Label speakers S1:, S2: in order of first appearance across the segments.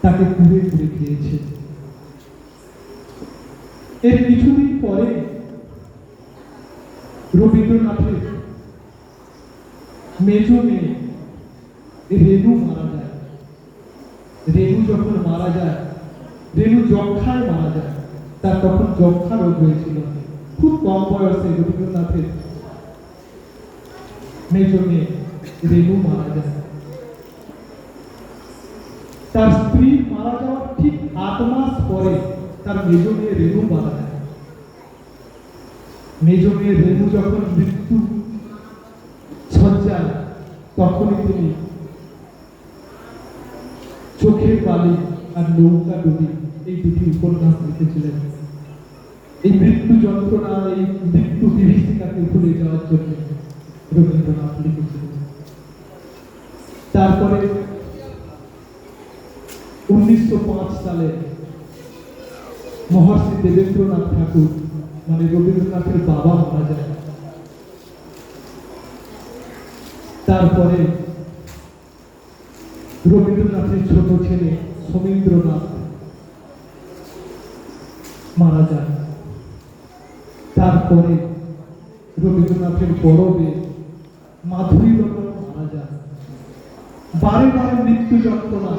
S1: তাকে কুড়ে কুড়ে খেয়েছে। এর কিছুদিন পরে রবীন্দ্রনাথের মেজ মেয়ে রেণু মারা যায়। রেণু যখন মারা যায়, রেণু যক্ষায় মারা যায়। তার তখন যক্ষা রোগ হয়েছিল। খুব কম বয়সে রবীন্দ্রনাথের মেজ মেয়ে রেণু মারা যায়। তার স্ত্রী মারা যাওয়ার ঠিক 8 মাস পরে তার মেজ মেয়ে রেণু মারা যায়। মেজ মেয়ে রেণু যখন মৃত্যু শয্যায়, তখনই তিনি চোখের বালি আর নৌকা ডুবি এই দুটি উপন্যাস লিখেছিলেন। এই মৃত্যু যন্ত্রণা, এই মৃত্যু বিভীষিকাকে ভুলে যাওয়ার জন্য রবীন্দ্রনাথ লিখেছিলেন। তারপরে 1905 সালে মহর্ষি দেবেন্দ্রনাথ ঠাকুর মানে রবীন্দ্রনাথের বাবা মারা যায়। তারপরে রবীন্দ্রনাথের ছোট ছেলে সমীন্দ্রনাথ মারা যায়। তারপরে রবীন্দ্রনাথের বড় মেয়ে মাধুরীলতা মারা যায়। বারে বারে মৃত্যু যন্ত্রণা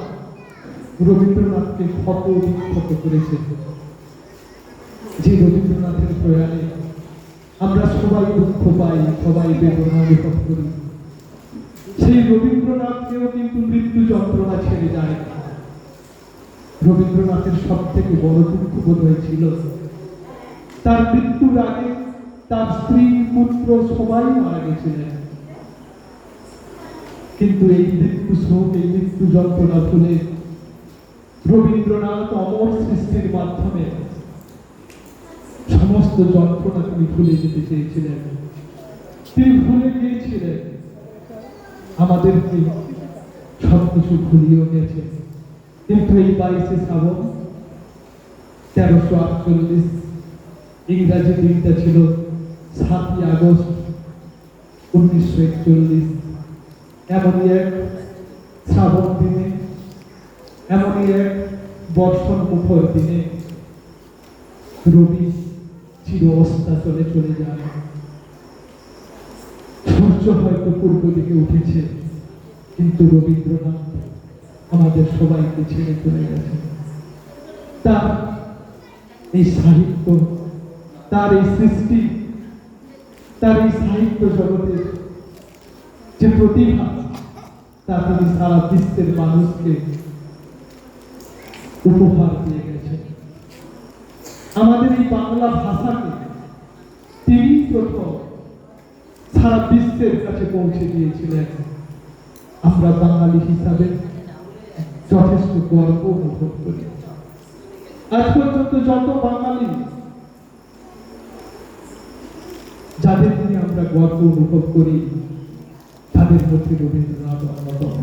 S1: রবীন্দ্রনাথকে ক্ষত বিক্ষত করেছে। যে রবীন্দ্রনাথের প্রয়াণে আমরা সবাই দুঃখ পাই, সবাই বেদনা অনুভব করি, সেই রবীন্দ্রনাথকেও কিন্তু মৃত্যু যন্ত্রণা ছেড়ে যায়। রবীন্দ্রনাথের সব থেকে বড় দুঃখ বোধ হয়েছিল তার মৃত্যুর আগে তার স্ত্রী পুত্র সবাই মারা গেছিলেন, কিন্তু এই মৃত্যু শোক, এই মৃত্যু যন্ত্রণা ভুলে রবীন্দ্রনাথ অমর সৃষ্টির মাধ্যমে সমস্ত যন্ত্রণা তিনি ভুলে যেতে চেয়েছিলেন। তিনি ভুলে গিয়েছিলেন, আমাদেরকে সবকিছু ভুলিয়েও গেছে। কিন্তু এই 22শে শ্রাবণ 1348, ইংরাজি দিনটা ছিল 7ই আগস্ট 1941। এমনই এক শ্রাবণ দিনে, এমনই এক বর্ষণ মুখর দিনে রবি চির অস্তাচলে চলে যায়। সূর্য হয়তো পূর্ব দিকে উঠেছে, কিন্তু রবীন্দ্রনাথ আমাদের সবাইকে ছেড়ে চলে গেছে। তার এই সাহিত্য, তার এই সৃষ্টি, তার এই সাহিত্য জগতের যে প্রতিভা, তা তিনি সারা বিশ্বের মানুষকে উপহার দিয়ে গেছেন। আমাদের এই বাংলা ভাষাকে তিনি প্রথম সারা বিশ্বের কাছে পৌঁছে দিয়েছিলেন। আমরা বাঙালি হিসাবে যথেষ্ট গর্ব অনুভব করি। আজ পর্যন্ত যত বাঙালি যাদের নিয়ে আমরা গর্ব অনুভব করি, তাদের মধ্যে রবীন্দ্রনাথ অন্যতম।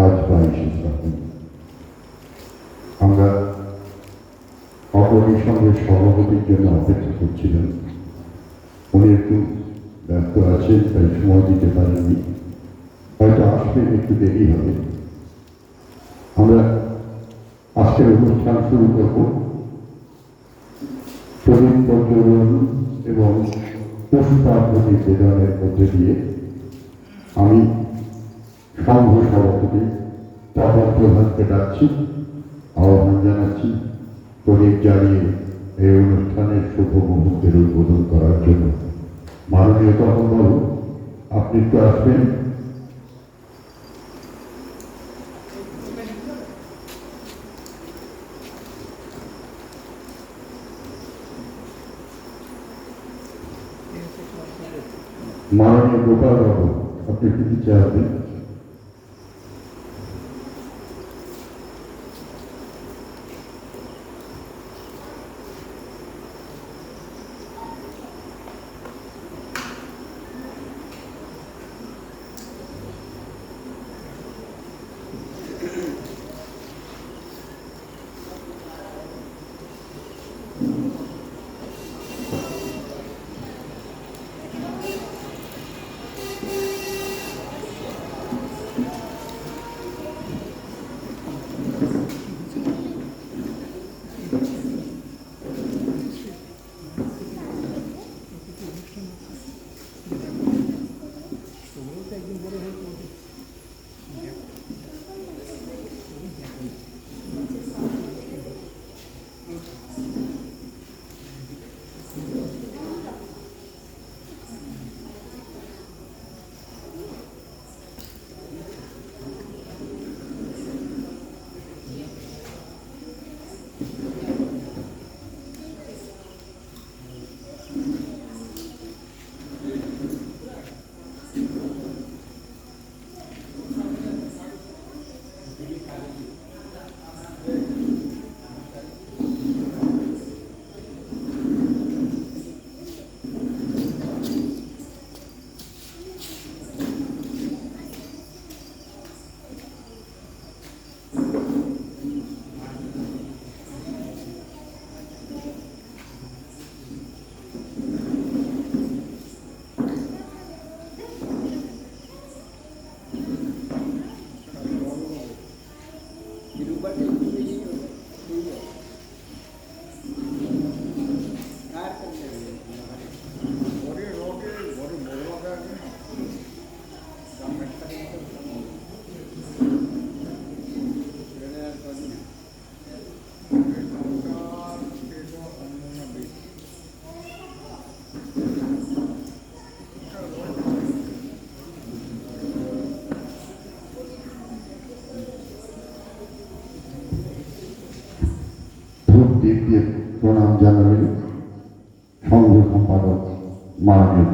S2: আজ 22শে শ্রাবণ আমরা অপরের সঙ্গে সভাপতির জন্য অপেক্ষা করছিলাম। উনি একটু ব্যস্ত আছেন, তাই সময় দিতে পারেননি, হয়তো আসবেন, একটু দেরি হবে। আমরা আজকের অনুষ্ঠান শুরু করব প্রদীপ প্রজ্বলন এবং পুষ্পাঞ্জলি নিবেদনের মধ্যে দিয়ে। আমি সংঘ সভাপতি তপন প্রধানকে ডাকছি, আহ্বান জানাচ্ছি প্রদীপ জ্বালিয়ে এই অনুষ্ঠানের শুভ মুহূর্তের উদ্বোধন করার জন্য। মাননীয় তপন বাবু, আপনি একটু আসবেন। মাননীয় গোপাল বাবু, আপনি একটু নিচে আসবেন।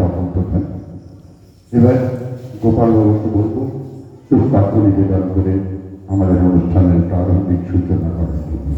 S2: তখন প্রধান। এবার গোপাল বাবুকে বলবো পুষ্পার্ঘ্য নিবেদন করে আমাদের অনুষ্ঠানের প্রারম্ভিক সূচনা করার জন্য।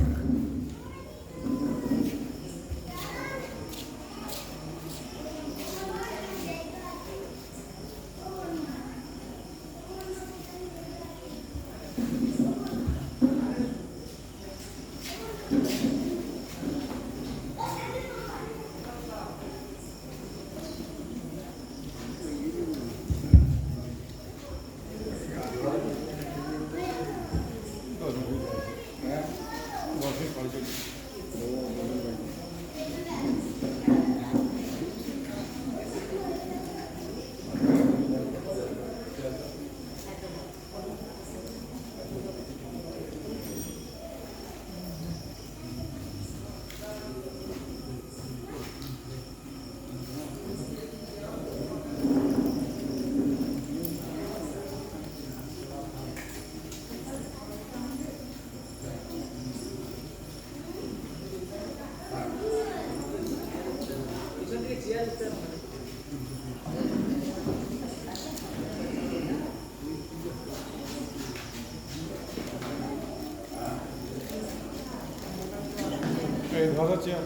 S3: ভালো চেয়ার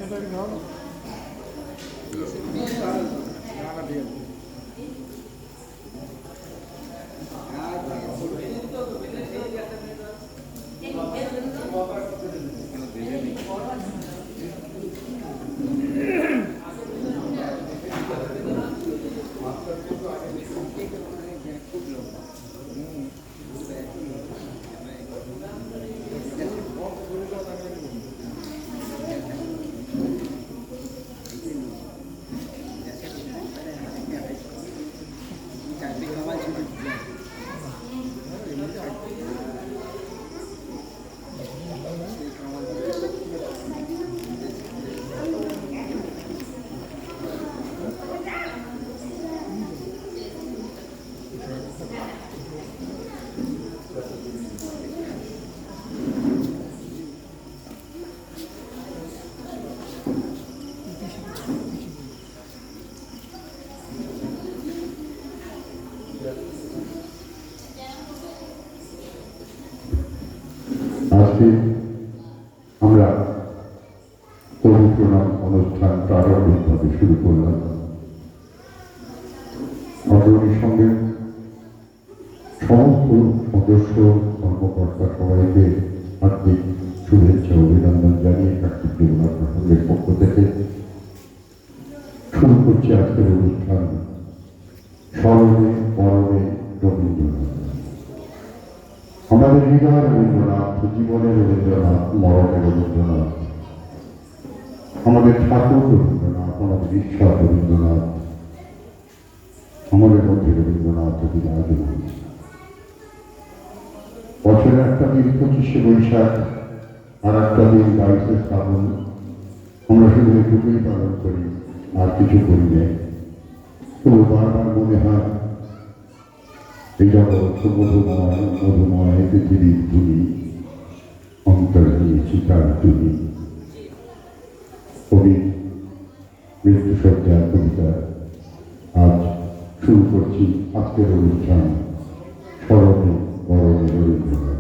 S3: এটা কি ভালো
S2: আজকে আমরা অনুপ্রণাম অনুষ্ঠান প্রারম্ভিকভাবে শুরু করলাম। অগ্রণীর সঙ্গে সমস্ত সদস্য কর্মকর্তা সবাইকে হার্দিক শুভেচ্ছা অভিনন্দন জানিয়ে কার্তিক দেবনাথ প্রসঙ্গের পক্ষ থেকে শুরু করছি আজকের অনুষ্ঠান স্মরণে পরমে রবীন্দ্রনাথ। আমাদের হৃদয় রবীন্দ্রনাথ, জীবনের রবীন্দ্রনাথ, মরণের রবীন্দ্রনাথ, আমাদের ঠাকুর রবীন্দ্রনাথ, আমাদের ঈশ্বর রবীন্দ্রনাথ, আমাদের মধ্যে রবীন্দ্রনাথ বিরাজমান। বছরের একটা দিন 25শে বৈশাখ, আর একটা দিন 22শে শ্রাবণ। আমরা শুধু এটুকুই পালন করি, আর কিছু করি না। তবু বারবার মনে হয় এই জগৎ মধুময় মধুময় পৃথিবীর ধুলি, অন্তর নিয়েছি তার তুমি। কবি মৃত্যুসজ্জার কবিতা আজ শুরু করছি আজকের অনুষ্ঠান স্মরণে বরণে রবীন্দ্রনাথ।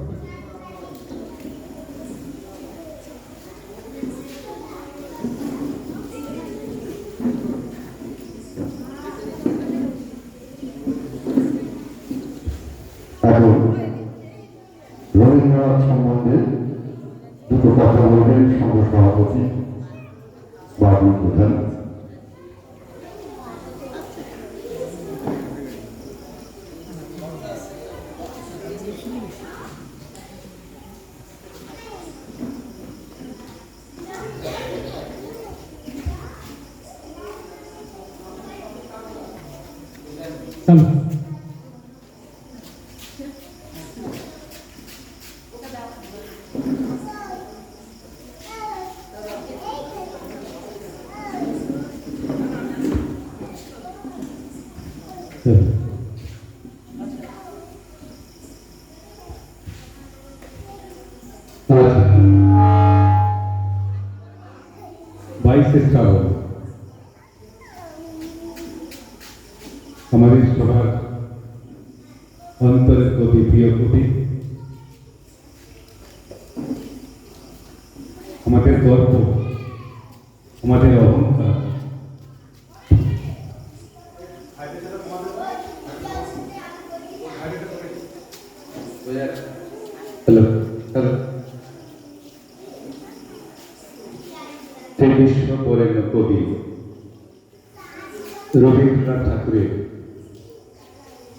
S2: এখন রবীন্দ্রনাথ সম্বন্ধে দুটো কথা বলবেন সংঘ সভাপতি বাবু প্রধান।
S1: আজ 22শে শ্রাবণ,
S4: আমাদের সবার অন্তরের কবি, প্রিয় কবি, আমাদের গর্ব, আমাদের অহংকার, হ্যালো হ্যালো, সেই বিশ্ব বরেণ্য কবি রবীন্দ্রনাথ ঠাকুরের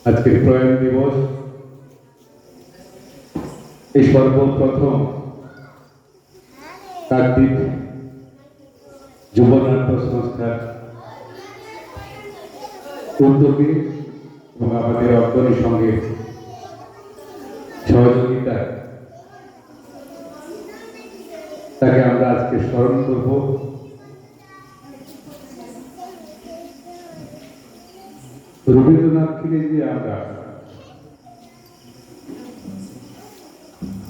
S4: আজকের প্রয়াণ দিবস। এই সর্বপ্রথম কাকদ্বীপ যুব নাট্য সংস্থার উদ্যোগে এবং আমাদের অগ্রণী সঙ্গে সহযোগিতায় তাকে আমরা আজকে স্মরণ করব। রবীন্দ্রনাথকে নিয়ে আমরা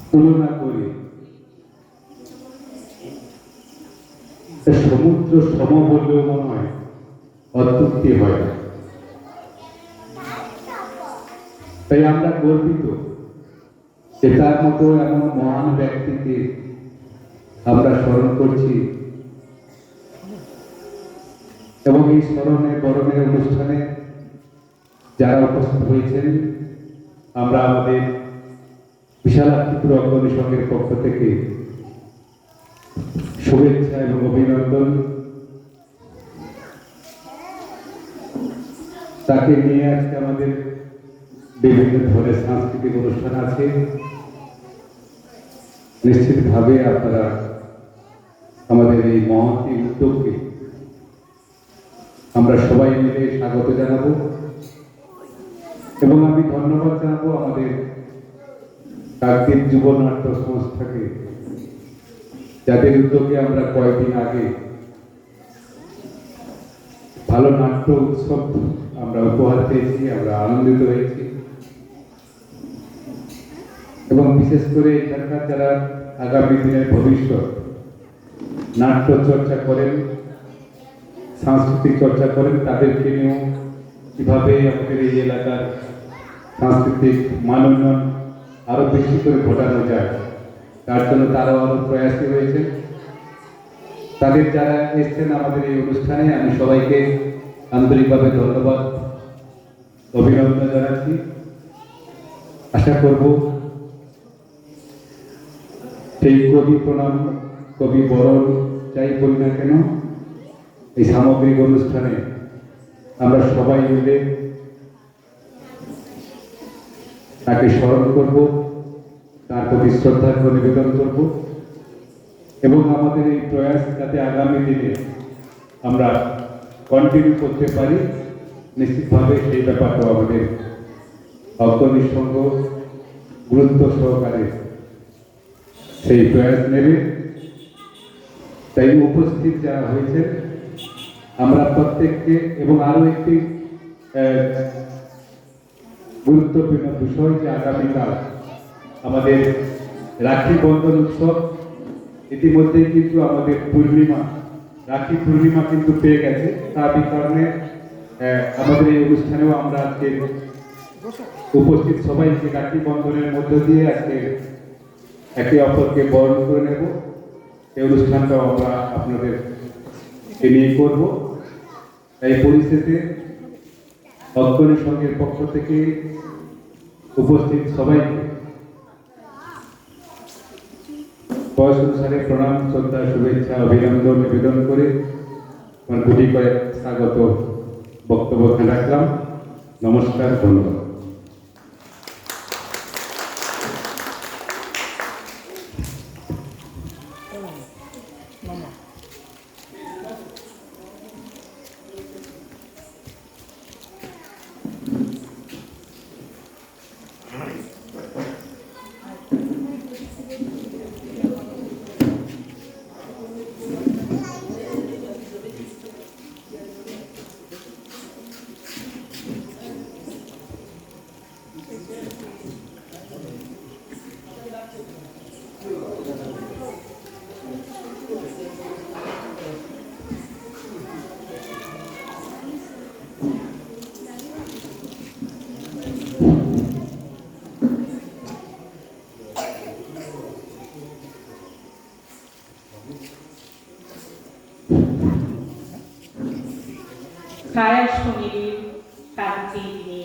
S4: তুলনা করি, সমুদ্র সম বললেও মনে হয় অত্যুক্তি হয়। তাই আমরা গর্বিত যে তার মতো এমন মহান ব্যক্তিকে আমরা স্মরণ করছি এবং এই স্মরণে বরণের অনুষ্ঠানে যারা উপস্থিত হয়েছেন, আমরা আমাদের বিশালাক্ষীপুর অগ্রণী সংঘের পক্ষ থেকে শুভেচ্ছা এবং অভিনন্দন। তাকে নিয়ে আজকে আমাদের বিভিন্ন ধরনের সাংস্কৃতিক অনুষ্ঠান আছে। নিশ্চিতভাবে আপনারা আমাদের এই মহতী উদ্যোগকে আমরা সবাই মিলে স্বাগত জানাবো এবং আমি ধন্যবাদ জানাবো আমাদের কাকদ্বীপ যুব নাট্য সংস্থাকে, যাদের উদ্যোগে আমরা কয়েকদিন আগে ভালো নাট্য উৎসব আমরা উপহার পেয়েছি, আমরা আনন্দিত হয়েছি এবং বিশেষ করে এখানকার যারা আগামী দিনের ভবিষ্যৎ নাট্য চর্চা করেন, সাংস্কৃতিক চর্চা করেন, তাদেরকে নিয়েও কীভাবে আমাদের এই এলাকার সাংস্কৃতিক মান উন্নয়ন আরও বেশি করে ঘটানো যায়, তার জন্য তারাও আরও প্রয়াসী হয়েছে। তাদের যারা এসছেন আমাদের এই অনুষ্ঠানে, আমি সবাইকে আন্তরিকভাবে ধন্যবাদ অভিনন্দন জানাচ্ছি। আশা করব সেই কবি প্রণাম, কবি বরণ যাই বলি না কেন, এই সামগ্রিক অনুষ্ঠানে আমরা সবাই মিলে তাকে স্মরণ করব, তার প্রতি শ্রদ্ধা নিবেদন করব এবং আমাদের এই প্রয়াস যাতে আগামী দিনে আমরা কন্টিনিউ করতে পারি, নিশ্চিতভাবে সেই ব্যাপারটাও আমাদের অগ্রণী সংঘ গুরুত্ব সহকারে সেই প্রয়াস নেবে। তাই উপস্থিত যারা হয়েছে আমরা প্রত্যেককে, এবং আরো একটি গুরুত্বপূর্ণ বিষয় যে আগামীকাল আমাদের রাখি বন্ধন উৎসব, ইতিমধ্যেই কিন্তু আমাদের রাখি পূর্ণিমা কিন্তু পেয়ে গেছে। তার কারণে আমাদের এই অনুষ্ঠানেও আমরা আজকে উপস্থিত সবাইকে রাখি বন্ধনের মধ্য দিয়ে আজকে একে অপরকে বরণ করে নেব। এই অনুষ্ঠানটাও আমরা আপনাদের নিয়ে করব। এই পরিস্থিতিতে অগ্রণী সংঘের পক্ষ থেকে উপস্থিত সবাইকে বয়স অনুসারে প্রণাম, শ্রদ্ধা, শুভেচ্ছা, অভিনন্দন নিবেদন করে আমার গুটি কয়েক স্বাগত বক্তব্য রাখলাম। নমস্কার, ধন্যবাদ।
S5: ছায়া সঙ্গীনী শান্তিনী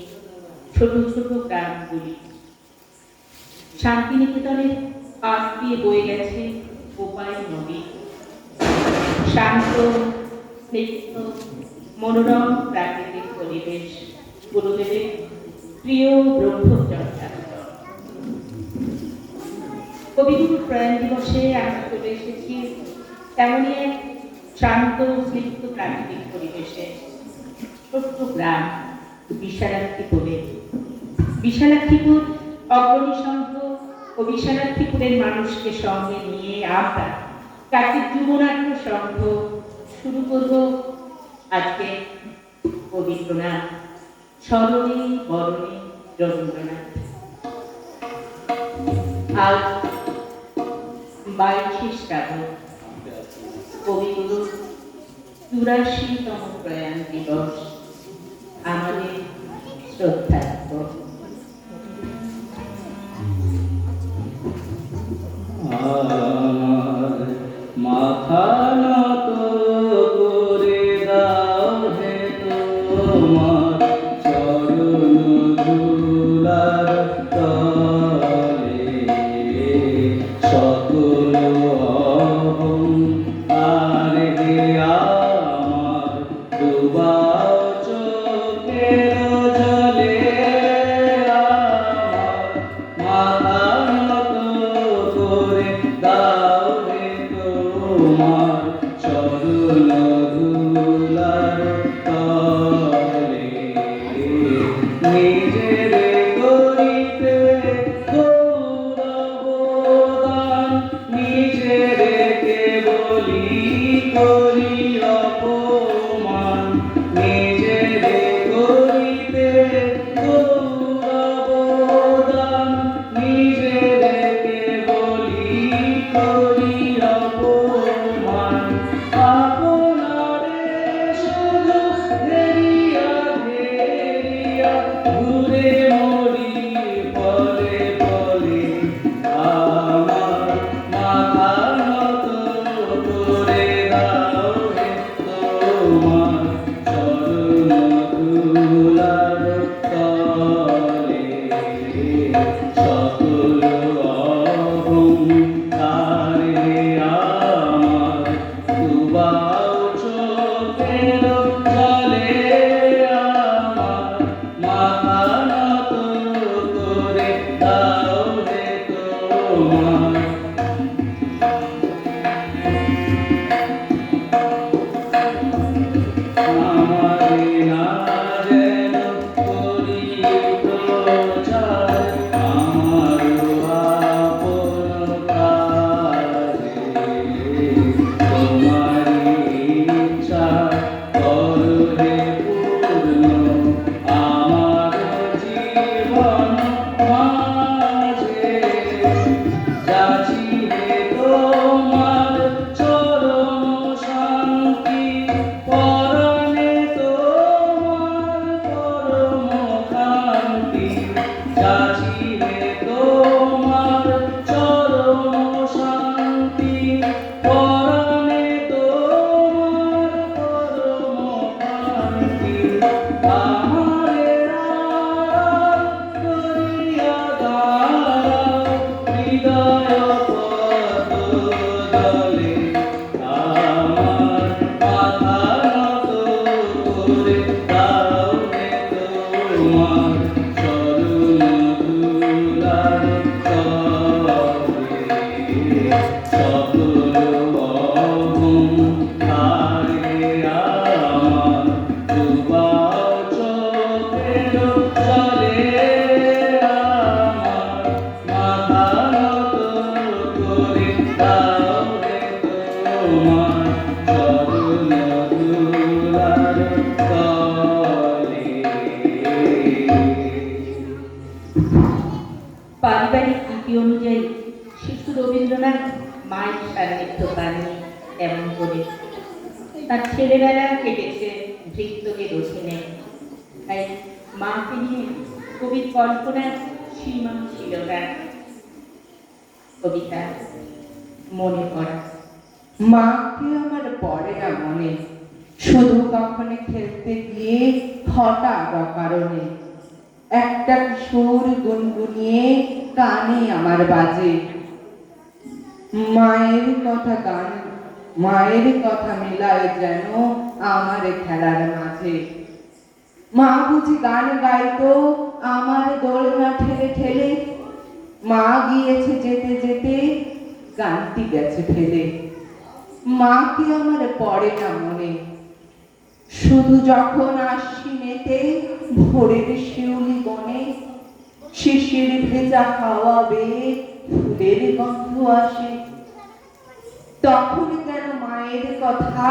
S5: ছোট ছোট গ্রামগুলি। শান্তিনিকেতনের পাশ দিয়ে বয়ে গেছে কোপাই নদী। শান্ত স্নিগ্ধ মনোরম প্রাকৃতিক পরিবেশ গুরুদেবের প্রিয় ব্রহ্মচর্যাশ্রম। কবিগুরু প্রয়াণ দিবসে আমরা চলে এসেছি তেমনই এক শান্ত স্নিগ্ধ প্রাকৃতিক পরিবেশে। ছোট্ট গ্রাম বিশালাক্ষীপুরে। বিশালাক্ষীপুর অগ্রণী সংঘ ও বিশালাক্ষীপুরের মানুষকে সঙ্গে নিয়ে আমরা কার্তিক যুবনাট্য সংঘ শুরু করব আজকে পবিত্রনাথ স্মরণে বরণে রবীন্দ্রনাথ। আজ 22শে শ্রাবণ, কবিগুরুর 84তম প্রয়াণ দিবস। আমাদের শ্রদ্ধার্ঘ্য।
S6: আমার মাথা নত করে দাও হে তোমার চরণ ধুলার তলে, সকল অহংকার হে আমার ডুবাও চোখের জলে। আমার মাথা নত করে দাও হে তোমার চরণ ধুলার তলে, নিজের করিতে গৌরবদান, নিজের কেবলি করি অপমান, নিজের করিতে গৌরবদান, নিজের কেবলি করি অপমান। আপনারে শুধু ঘেরিয়া ঘেরিয়া ঘুরে মরি পলে পলে। আমার মাথা নত করে দাও হে তোমার চরণ ধুলার তলে, সকল অহংকার হে আমার ডুবাও চোখের জলে। আমার মাথা নত করে দাও হে তোমার আমারে না যেন করি প্রচার, আমার আপন কাজে তোমারি ইচ্ছা করো হে পূর্ণ আমার জীবন মাঝে। যাচি হে তোমার চরণ শান্তি, পরনে তোমার পরম কান্তি। যাচি হে তোমার চরণ শান্তি, পরনে তোমার পরম কান্তি। আমারে আড়াল করিয়া দাঁড়াও হৃদয় পদ জলে। আমার মাথা নত করে দাও হে তোমার চরণ ধুলার তলে, সকল অহংকার হে আমার ডুবাও চোখের জলে। আমার মাথা নত করে দাও হে তোমার চরণ ধুলার তলে।
S5: পারিবারিক রীতি অনুযায়ী শিশু রবীন্দ্রনাথ মায়ের সান্নিধ্য পাননি এমন করে। তার ছেলেবেলা কেটেছে ভৃত্যদের অধীনে। তাই মাকে নিয়ে কবির কল্পনার সীমা ছিল না। কবিতা মনে পড়া।
S7: মাকে আমার পড়ে না মনে, শুধু কখনো খেলতে গিয়ে হঠাৎ অকারণে একটা সুর গুনগুনিয়ে কানে আমার বাজে, মায়ের কথা মেলায় যেন আমার খেলার মাঝে। মা বুঝি গান গাইতো আমার দোলনা ঠেলে ঠেলে, মা গিয়েছে যেতে যেতে গানটি গেছে ফেলে। মা কি আমার পড়ে না মনে, শুধু যখন আশ্বিনেতে ভোরের শিউলি বনে শিশির ভেজা হাওয়া বেয়ে ফুলের গন্ধ আসে, তখন কেন মায়ের কথা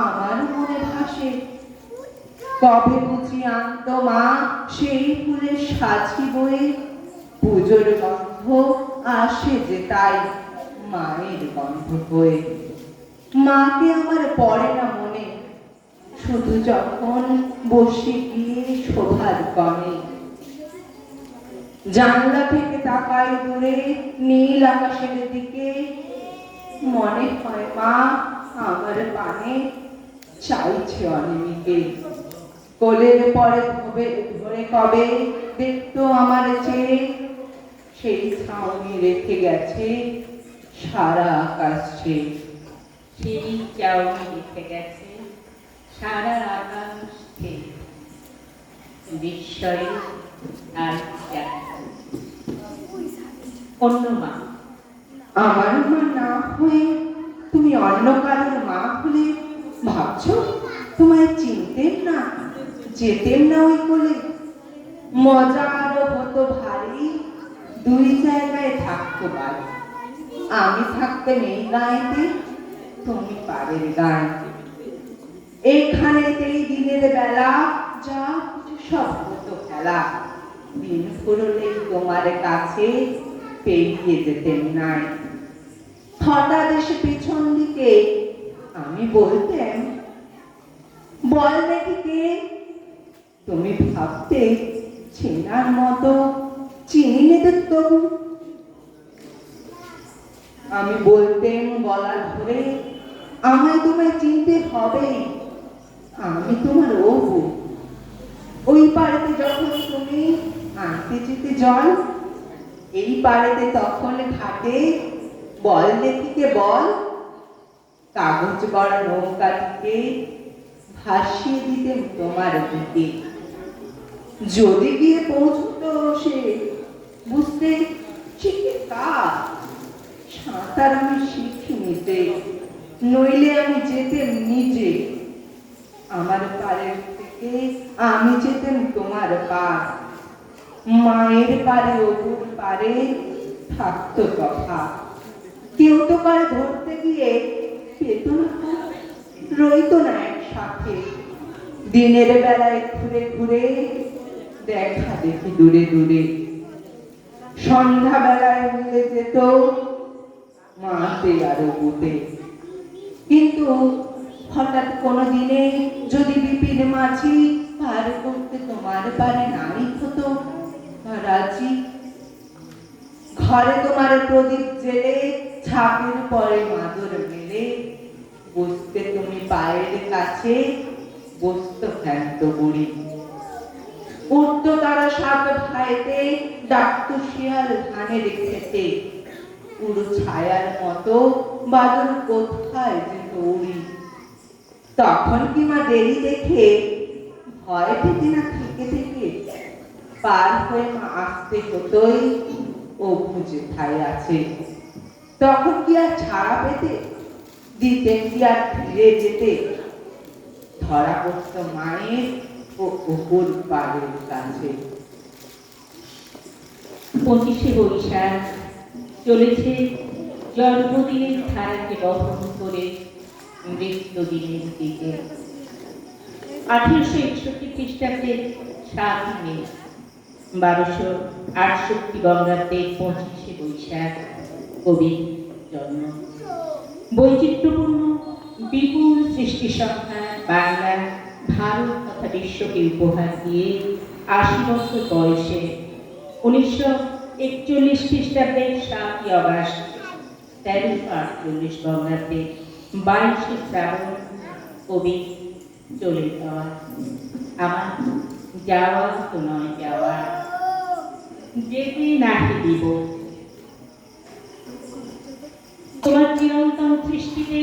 S7: আমার মনে ভাসে। কবে বুঝি আনত মা সেই ফুলের সাজি বয়ে, পুজোর গন্ধ আসে যে তাই মায়ের গন্ধ হয়ে। মাকে আমার পড়ে না মনে, শুধু যখন বসে গিয়ে শোভার কণে জানলা থেকে তাকাই দূরে নীল আকাশের দিকে, মনে হয় মা আমার পানে চাইছে অনিমিকে। কোলের পরে ধরে কবে দেখতো আমার চেয়ে, সেই ছাউনি রেখে গেছে সারা আকাশ চেয়ে।
S5: সেই চাউনি রেখে গেছে সারা আকাশ থেকে, বিস্ময়ে আর অন্য মা।
S7: আমার মা না হয়ে তুমি অন্য কারোর মা হলে ভাবছো তোমায় চিনতেন না, যেতেন না ওই কোলে। মজা আরো হতো ভারী, দুই জায়গায় থাকতো বাড়ি। আমি থাকতেন এই গাঁয়েতে, তুমি পাড়ের গাঁয়েতে। এইখানেতেই দিনের বেলা যা কিছু সব হতো খেলা। দিন ফুরলেই তোমার কাছে পেরিয়ে যেতেন নাই। হঠাৎ এসে পিছন দিকে আমি বলতেন, বল দেখি কে? তুমি ভাবতে চেনার মতো চিনি নিতে তবু। আমি বলতেন গলা ধরে, আমায় তোমায় চিনতে হবে, আমি তোমার অবু। ওই পাড়েতে যখন তুমি আনতে যেতে জল, এই পাড়েতে তখন ঘাটে বল দেখিতে বল, কাগজ গড়া নৌকাটিকে ভাসিয়ে দিতেন তোমার দিকে। যদি গিয়ে পৌঁছতো সে, বুঝতে শিখে কার সাঁতার আমি শিখি নিতে, নইলে আমি যেতেম নিজে। আমার পাড়ের থেকে আমি যেতেম তোমার পার, মায়ের পারে অপুর পারে থাকতো কথা। কেউ তো পারে ধরতে গিয়ে পেত না, রইতো না একসাথে। দিনের বেলায় ঘুরে ঘুরে দেখা দেখি দূরে দূরে, সন্ধ্যা বেলায় মিলে যেত মাতে আর অপুতে। কিন্তু হঠাৎ কোনো দিনে যদি বিপিন মাঝি পার করতে তোমার পারে নাই হতো রাজি, ঘরে তোমার প্রদীপ জেলে ছাপের পরে মাদুর মেলে, বসতে তুমি পায়ের কাছে, বসতো ক্ষান্ত বুড়ি। উঠতো তারা সাত ভাইতে, ডাকতো শিয়াল ধানের খেতে, পুরো ছায়ার মতো বাদল কোথায় যেত উড়ি। তখন কি মা দেরি দেখে ভয় পেতে না থেকে থেকে, পার হয়ে মা আসতে হতোই অপু যেথায় আছে। তখন কি আর ছাড়া পেতে, দিতেন কি আর ফিরে যেতে, ধরা পড়তো মায়ের ও অপুর পাড়ের কাছে।
S5: 25শে বৈশাখ চলেছে জন্মদিনের ধারাকে বহন করে মৃত্যুদিনের দিকে। 1861 খ্রিস্টাব্দের 7 মে, 1268 বঙ্গাব্দে 25শে বৈশাখ কবির জন্ম। বৈচিত্র্যপূর্ণ বিপুল সৃষ্টি সংখ্যা বাংলা, ভারত তথা বিশ্বকে উপহার দিয়ে 80 বছর বয়সে 1941 খ্রিস্টাব্দের 7 অগাস্ট, 1348 বঙ্গাব্দে 22শে শ্রাবণ কবি চলে যাওয়া। আমার যাওয়া তো নয় যাওয়া, যেতে নাহি দিব। তোমার চিরন্তন সৃষ্টিতে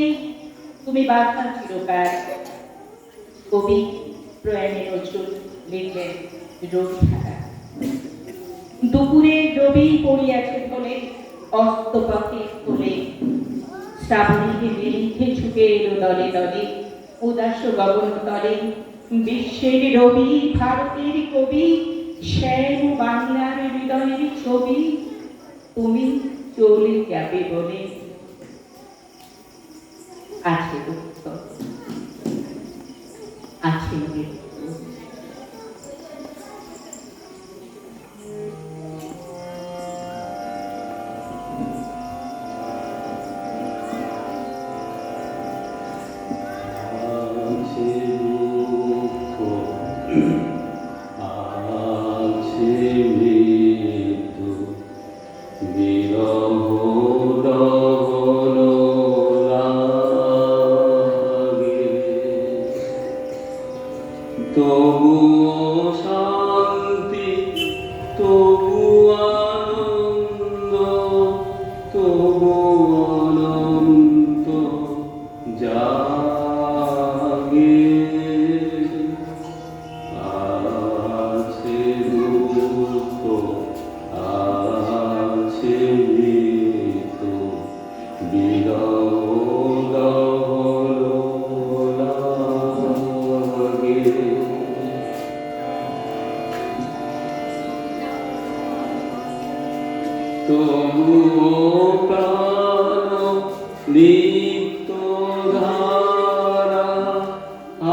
S5: তুমি বাধা চিরকাল। কবি প্রয়াণে নজরুল লিখলেন রবি হারা। দুপুরে রবি পড়িয়াছে বলে অস্ত পথে তোলে, শ্রাবণীকে মেঘে ছুটে এলো দলে দলে, উদাস গগন তলে। বিশ্বের রবি ভারতের কবি, শ্যাম বাংলার হৃদয়ের ছবি, তুমি চলে যাবে বলে আছে দুঃখ, আছে মৃত্যু।
S6: আছে দুঃখ, আছে মৃত্যু, বিরহ দহন লাগে। তবুও শান্তি, তবু আনন্দ, তবু অনন্ত জাগে। আছে দুঃখ, আছে মৃত্যু, বিরহ দহন লাগে। তবুও প্রাণ নিত্য ধারা,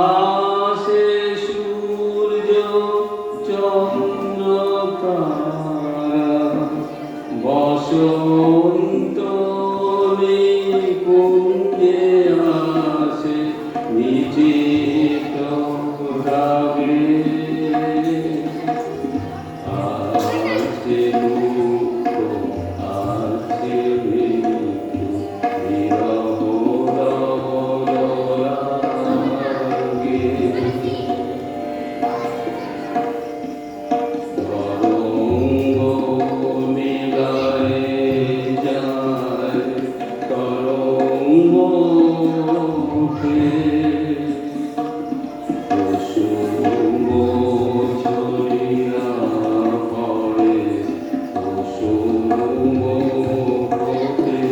S6: আসে সূর্য চন্দ্র তারা। বসন্ত নিকুঞ্জে আসে নিজিত রাগে। আছে দুঃখ, আছে মৃত্যু, বিরহ দহন লাগে। তরঙ্গ মিলায়ে যায়, তরঙ্গ উঠে। কুসুম ঝরিয়া পড়ে, কুসুম ওঠে।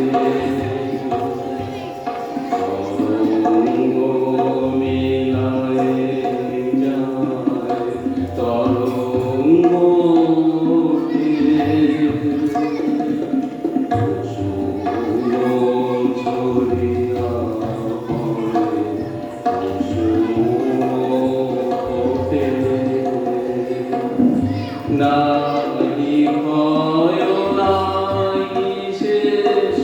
S6: তরঙ্গ মিলায়ে যায়, তরঙ্গ ওঠে। কুসুম ঝরিয়া পড়ে, কুসুম ওঠে। নাহি ভয়, নাহি শেষ,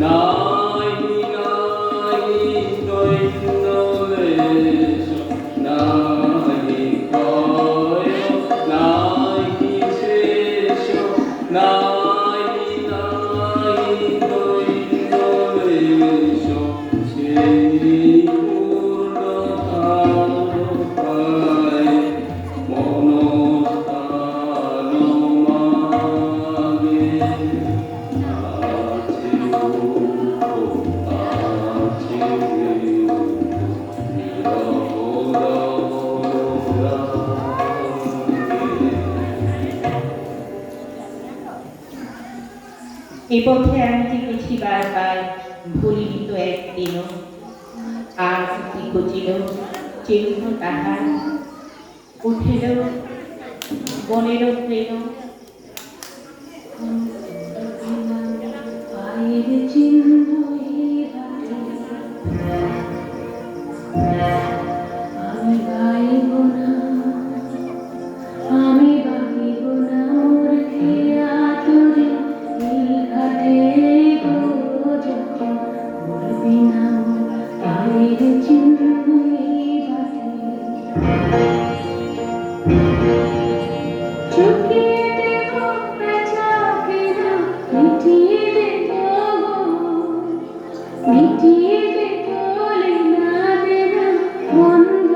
S6: নাহি নাহি দৈন্য লেশ। নাহি ভয়, নাহি শেষ, নাহি নাহি দৈন্য লেশ। সেই পূর্ণতার পায় মনস্থান মাগে। আছে দুঃখ, আছে মৃত্যু, বিরহ দহন লাগে।
S5: এ পথে আমি যে গেছি বারবার, ভুলিনি তো একদিনও। আর কি খচিল চিহ্ন তাহার, উঠিল বনের তৃণ। পায়ের চিহ্ন এই বাটে, আমি গাইব না, আমি গাইব না মোর খেয়া তোরে এই ঘাটে গো যখন বলবি না মোর পায়ের চিহ্ন এই বাটে। চুকিয়ে দেব বেচাকে না, মিটিয়ে দেব মিটিয়ে দেব না দেব বন্ধ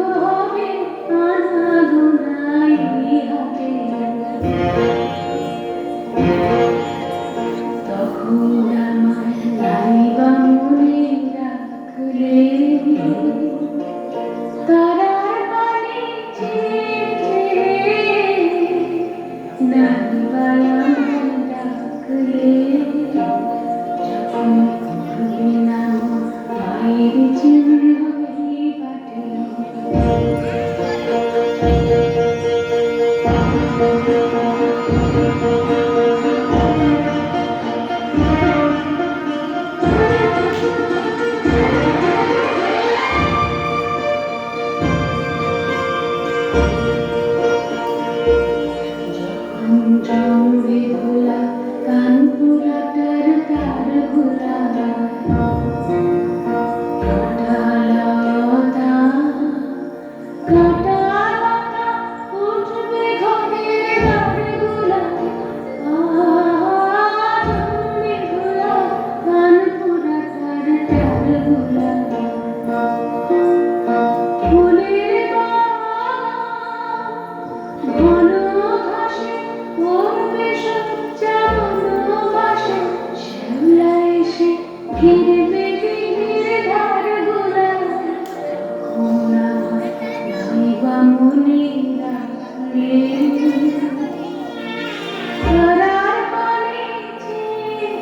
S5: তারার পানে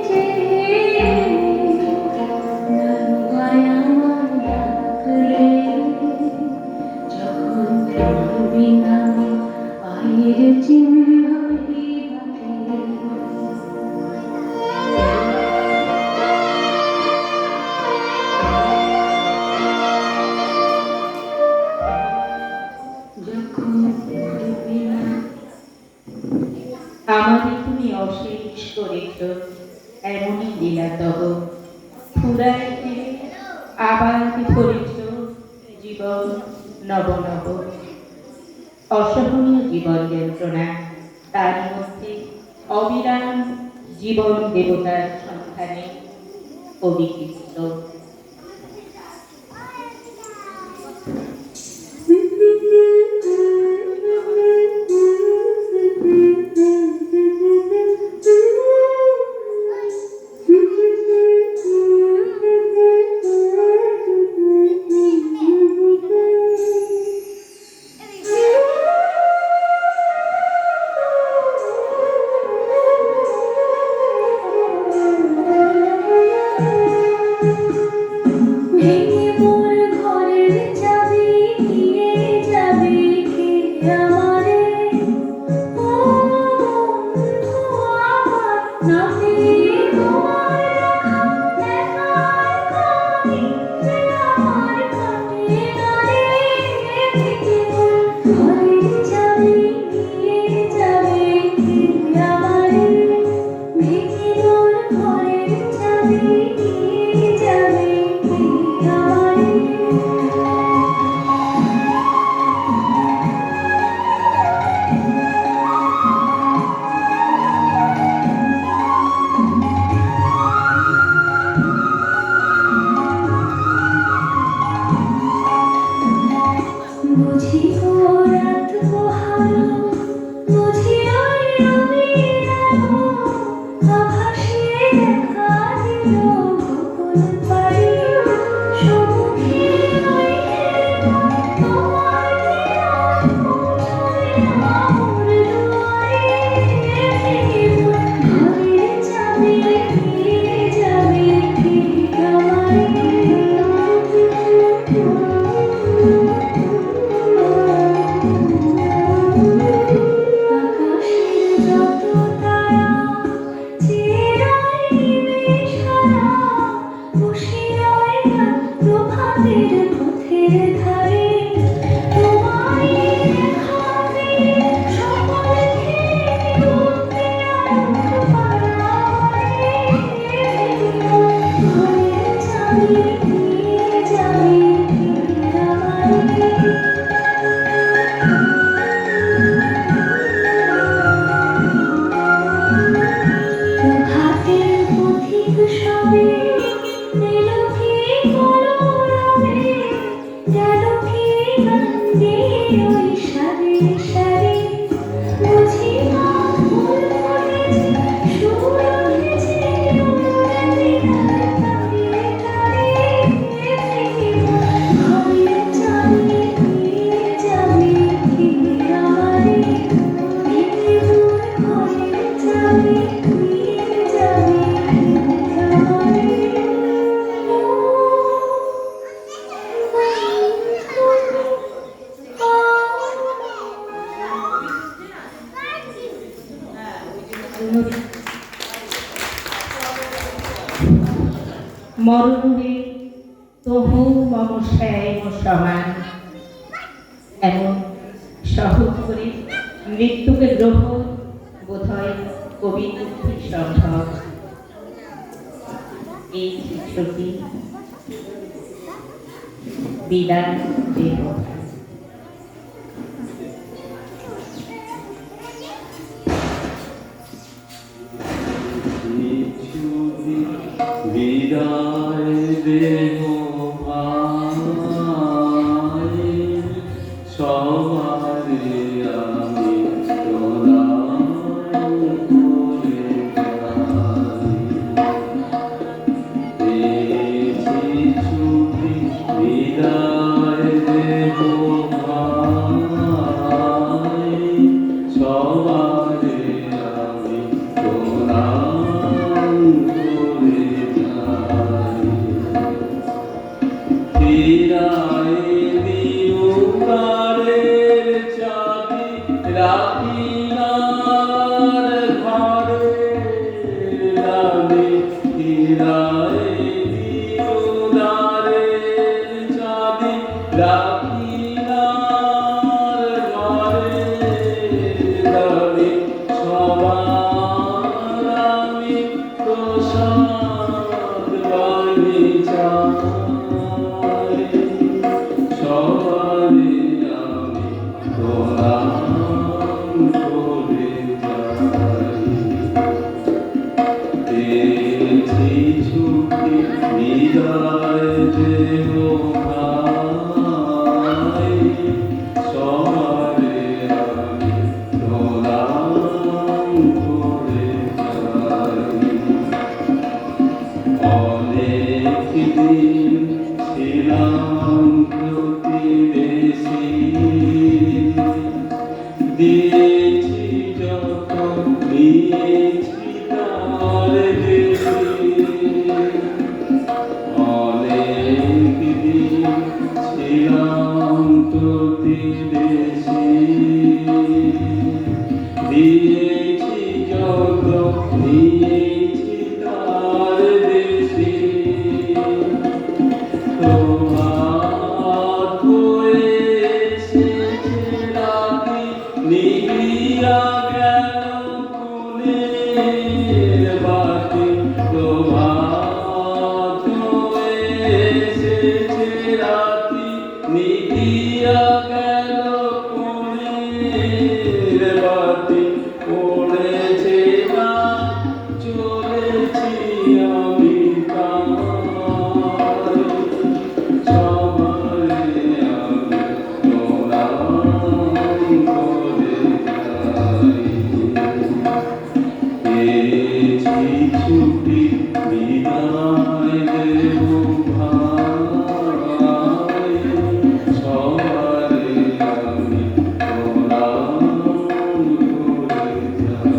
S5: চেয়ে নানুয়ায় আমার ডাকলে যখন তুমি নাম পায়ের চিহ্ন ভাবে আমাদের তুমি অশেষ করেছ এমনই লীলা তব ফুরায় ফিরে আবার ধরেছ জীবন নব নব অসহনীয় জীবন যন্ত্রণা তার মধ্যে অবিরাম জীবন দেবতার সন্ধানে অভিকৃত ভেঙে মোর ঘরের চাবি নিয়ে যাবে কে আমারে ও আমার নামে তোমার রাখা দেখার খানি যে আমার কাটে না রে ভেঙে মোর ঘরের চাবি নিয়ে যাবে কে আমারে ভেঙে মোর ঘরের চাবি নিয়ে যাবে কে আমারে বুঝি গো রাত পোহালো বুঝি ওই রবির আলো আকাশে দেখা দিল গোকুল পাড়ি সম্মুখে ওই তোমার লীলায় পৌঁছবে আমার দুয়ারে ভেঙে মোর ঘরের চাবি নিয়ে যাবে কে আকাশের যত তারা চিরাই নিবে সারা বসে রয় না প্রভাতের পথের ধারে তোমায় দেখাবে সকল খেয়ে ডুববে আলোক পাড়ারে ঘরের চাবি নিয়ে যাবে কে আমারে প্রভাতের পথিক সবে এল কি কলরবে গেল কি গান দিয়ে ওই সারে সারে বুঝি না ফুল ফুটেছে সুর উঠেছে অনুরাগিনীর তারে তারে ভেঙে মোর ঘরের চাবি নিয়ে যাবে কে আমারে ভেঙে মোর ঘরের চাবি নিয়ে যাবে কে আমারে মরণে তবু মম শ্যাম সমান এমন সহজ করে মৃত্যুকে গ্রহণ বোধহয় কবি পক্ষে সম্ভব এই চিত্রটি বিদায় দেব
S6: বিদায় দেব ভাই সবারে আমি প্রণাম করে যাই এই ছুটি বিদায় দেব ভাই রাখিনার ঘরে রানী হীরায় দিওদারে চাঁদি রাখিনার ঘরে রানী সবার আমি প্রসাদ বাণী চাই সবারে আমি প্রণাম করে যাই পেয়েছি ছুটি বিদায় দেব ভাই সবারে আমি প্রণাম করে যাই অনেক দিন ছিলাম প্রতিবেশী দিয়েছি যত নিয়েছি তার বেশি অনেক দিন ছিলাম প্রতিবেশী দিয়েছি যত নিয়েছি তার বেশি তোমার হয়ে এসেছে রাতি নিভিয়া গেল ফুলের বাতি তোমার হয়ে এসেছে রাতি নিভিয়া গেল ফুলের বাতি পড়েছে না চলেছি আমি কামাই সবারে আমি প্রণাম করে যাই পেয়েছি ছুটি বিদায় দেব ভাই সবারে আমি প্রণাম করে যাই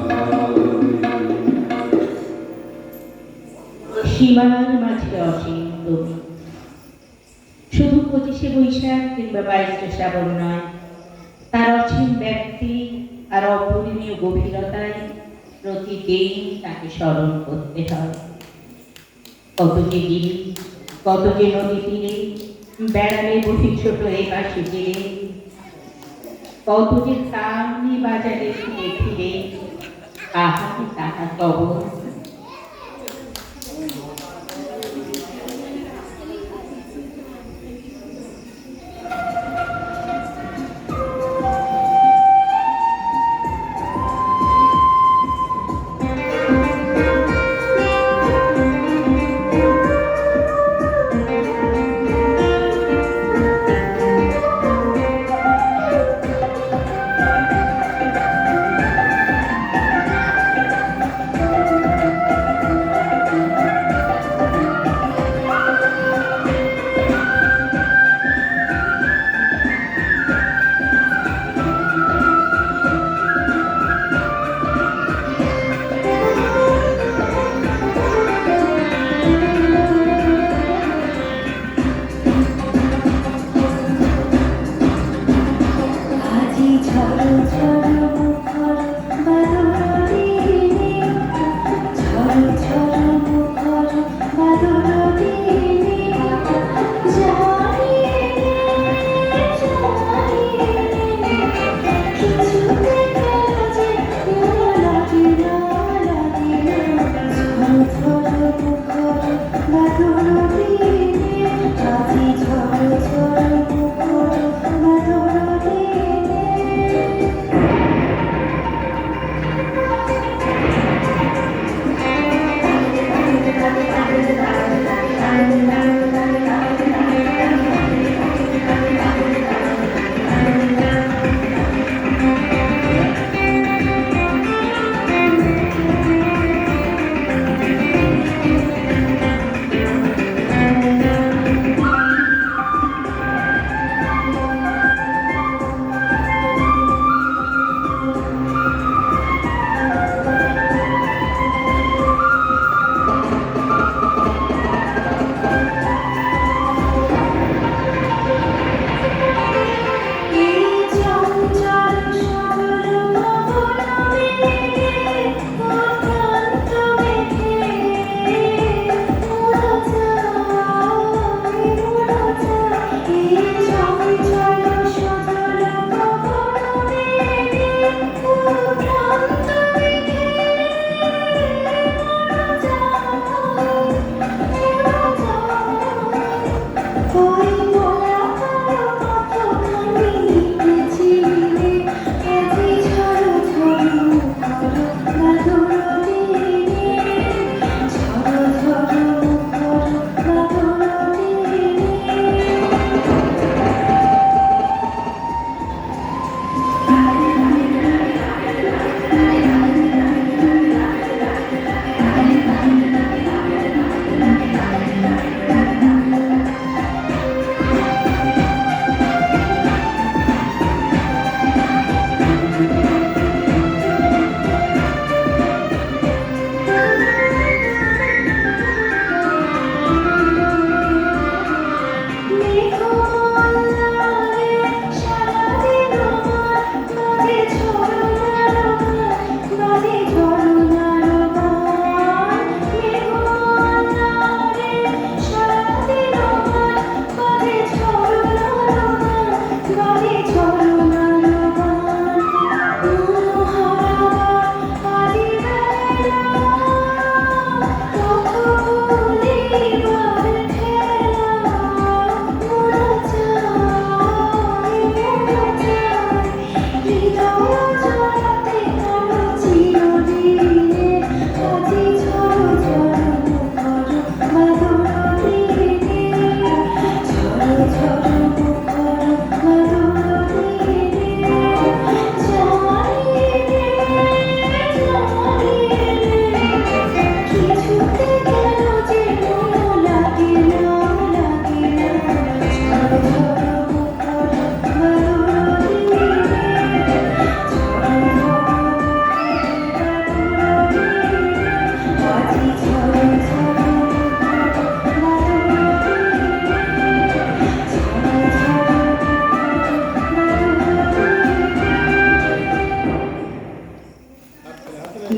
S5: সীমানার মাঝে অসীম তুমি শুধু 25শে বৈশাখ কিংবা 22শে শ্রাবণ নয়, তার অসীম ব্যক্তি আর অপরিমেয় গভীরতায় প্রতিদিন তাকে স্মরণ করতে হয়। কত যে গিরি, কত যে নদী তীরে বেড়ালে বসি ছোট এপাশে তীরে, কত যে সামনে বাজারে ফিরে ফিরে আহারে তাহার কবর।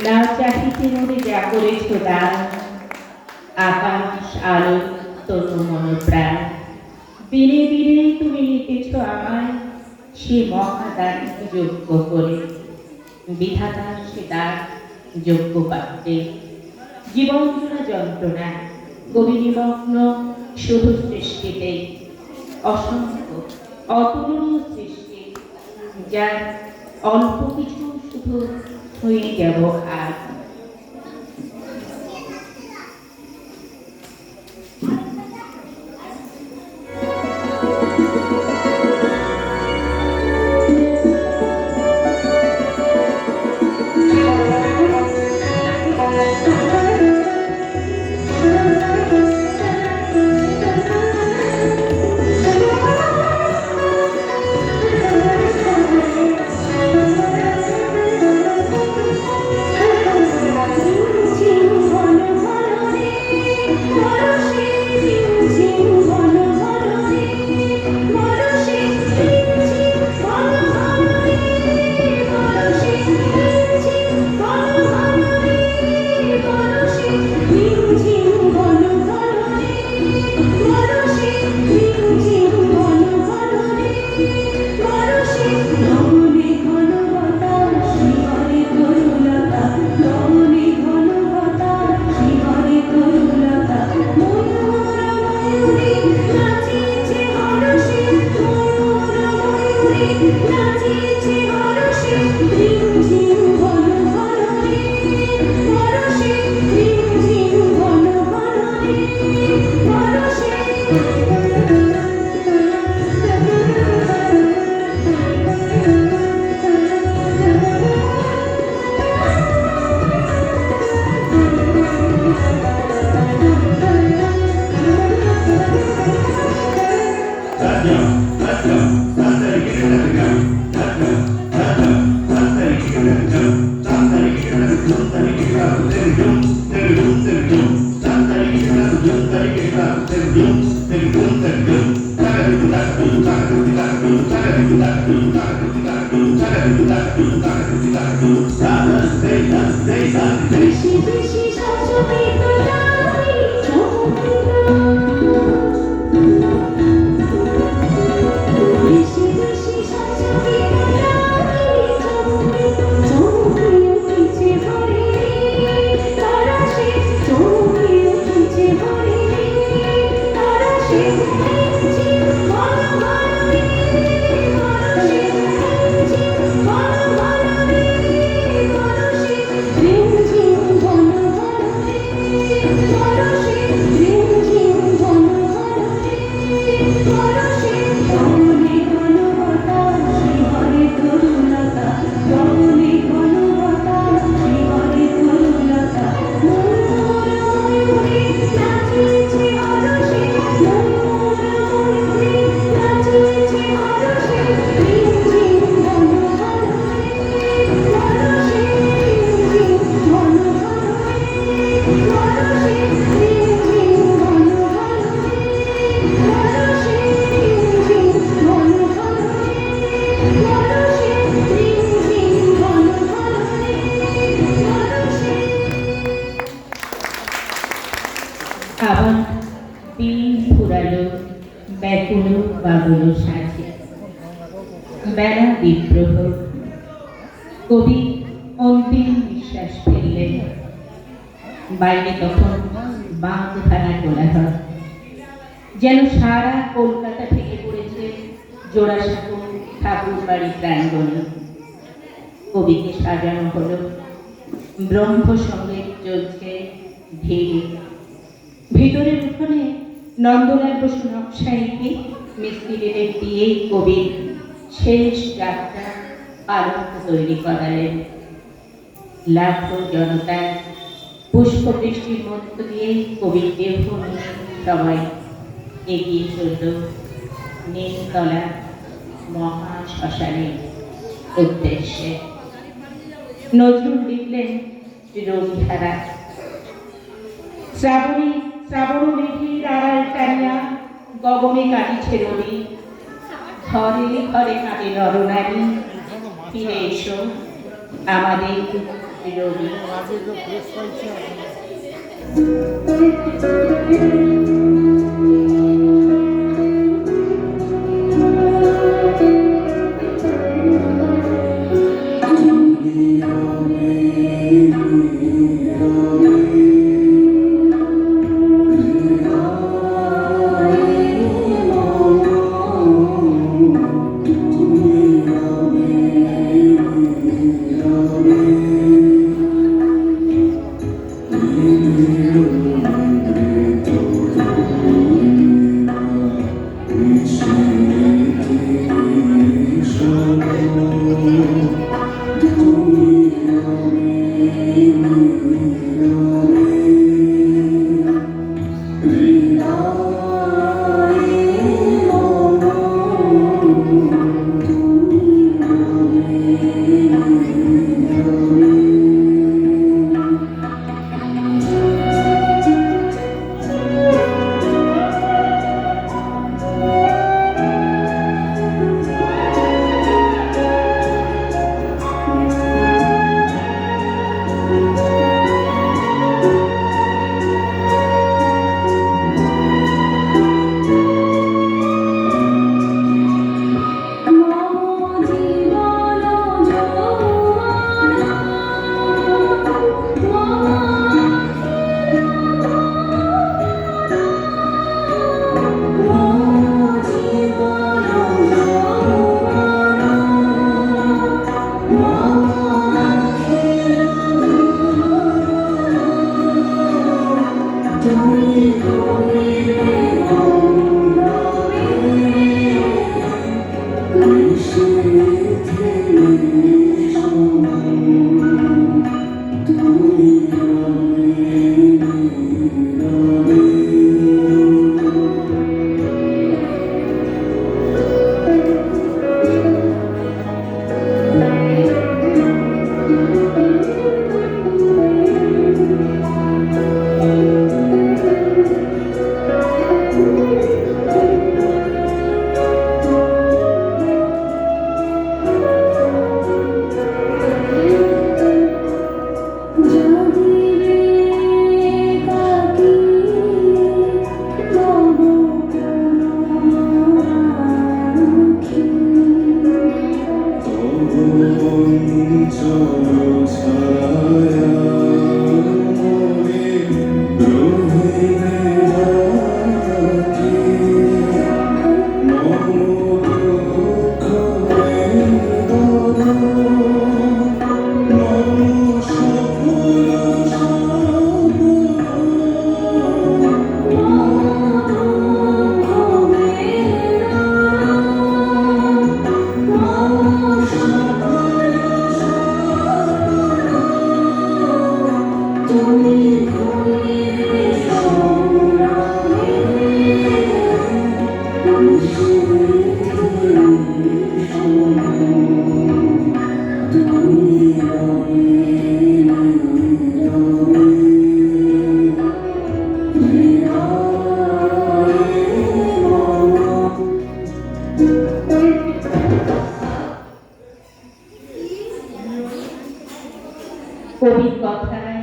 S5: না চাহিতে মনে যা করেছ দান, আকাশ আলো তনু মন প্রাণ, দিনে দিনে তুমি নিতেছ আমায় সে মহাদান যোগ্য করে। বিধাতা সে দান যোগ্য পাত্রে, জীবন জোড়া যন্ত্রণা কবি নিমগ্ন শুধু সৃষ্টিতে, অসংখ্য অতুলনীয় সৃষ্টি যার অল্প কিছু শুধু হয়ে যাব আর। আবার দিন ফুরালো ব্যাকুল বাবুল সাজে, বেড়া বিদ্রোহ কবি অন্তিম নিঃশ্বাস ফেললেন। বাইরে তখন বাঁধখানা কোলাহল, যেন সারা কলকাতা থেকে পড়েছে জোড়াসাঁকো ঠাকুর বাড়ি প্রাঙ্গণে। কবিকে সাজানো হলো, ব্রহ্ম সঙ্গীত চলছে ধীরে। ভিতরের উঠোনে নন্দলাল বসু নকশাইকে মিস্ত্রিদের দিয়ে কবির শেষ যাত্রা আরম্ভ তৈরি করালেন। লাখো জনতার পুষ্প বৃষ্টির মধ্য দিয়ে কবির দেহ নিয়ে সবাই এগিয়ে চলল নীলতলা মহাশ্মশানের উদ্দেশ্যে। নজরুল লিখলেন রবিধারা, শ্রাবণ মেঘের আড়াল টানিয়া গগনে কাটিছে রবি, ঘরে ঘরে কাটে নরনারী, ফিরে এসো আমাদের রবি।
S3: আজকে একটু ফ্রেশ পাইছি আপনাকে।
S5: কবির কথায়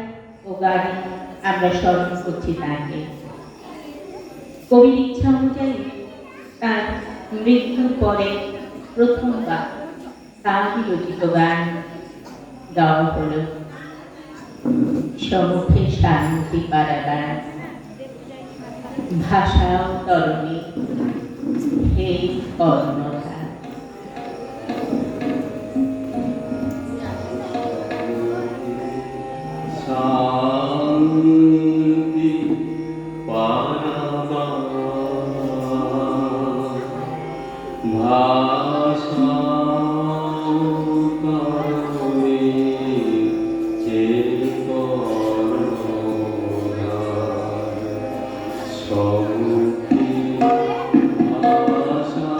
S5: ও গানে আমরা স্মরণ করছি তাকে। কবির ইচ্ছা অনুযায়ী তার মৃত্যুর পরে প্রথমবার তাঁরই রচিত গান গাওয়া হল সমুখে শান্তি পাড়াগান, ভাষাও তরণী হে কর্ণধার।
S6: শান্তি পারাবার ভাষা তরণী হে কর্ণধার। সমুখে ভাষা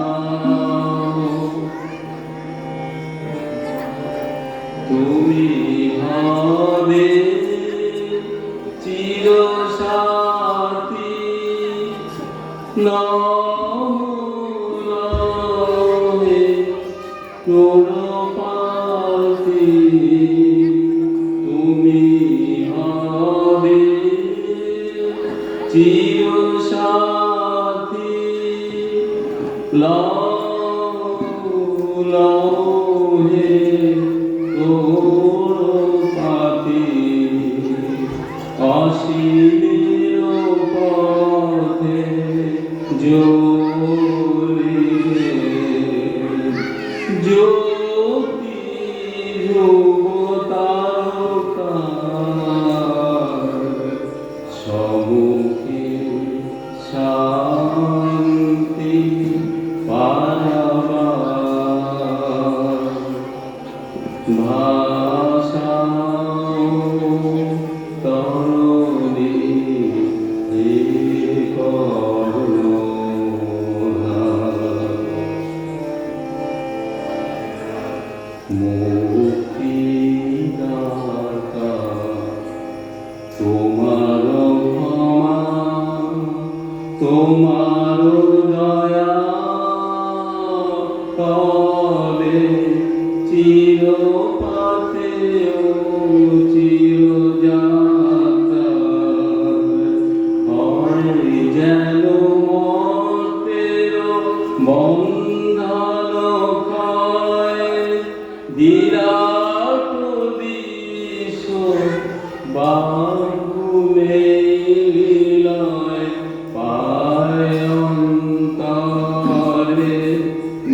S6: তুমি হবে চিরসাথী, নহে প্রণপাতি। ভাষাও তরণী এ কর্ণধার। মুক্তিদাতা তোমার ক্ষমা, তোমার দয়া তবে চিরপাথেও চিরযাত্রার হয় যেন মর্তের বন্ধন ক্ষয়, বিরাট বিশ্ব বাহুমে বিলয় পায় অন্তরে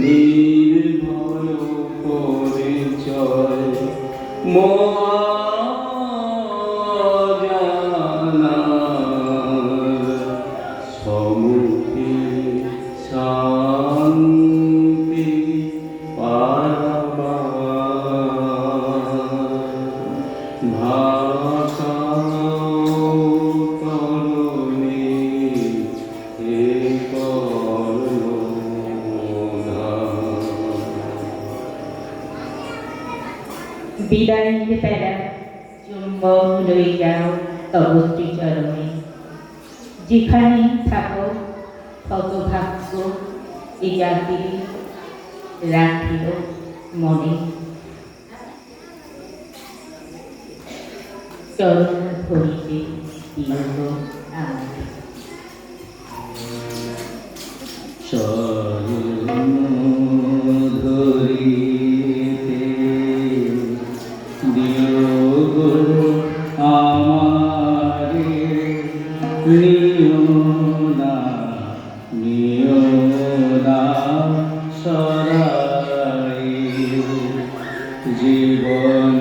S6: নির্ভয় পরিচয় মহাজানার সম্মুখে শান্তি পাবার। ভাষাও তরণী এ কর্ণধার।
S5: বিদায়ের বেলা চুম্বন লই যাও তব শ্রীচরণে, যেখানে থাকো হতভাগ্য এ জাতি রাখিও মনে। চরণ ধরিতে দিও আমাকে।
S6: চরণ ধরিতে দিও গো আমারে, নিও না সরাই। জীবন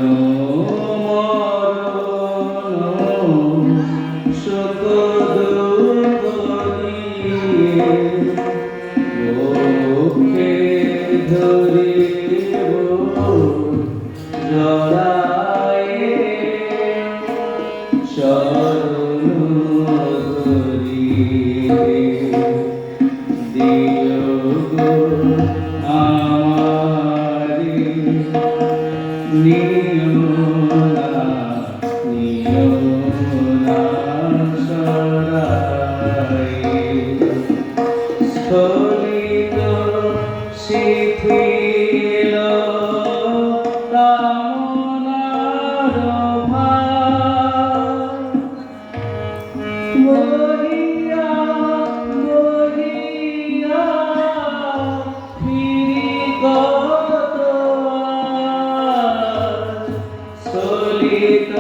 S6: মরণ সুখ দুঃখ নিয়ে বুকে ধরিব জড়ায়ে। চরণ ধরিতে দিও গো আমারে, নিও না সরাই। স্থলিত শিথিল কামনার ভার, বহিয়া বহিয়া ফিরি কত আর। স্থলিত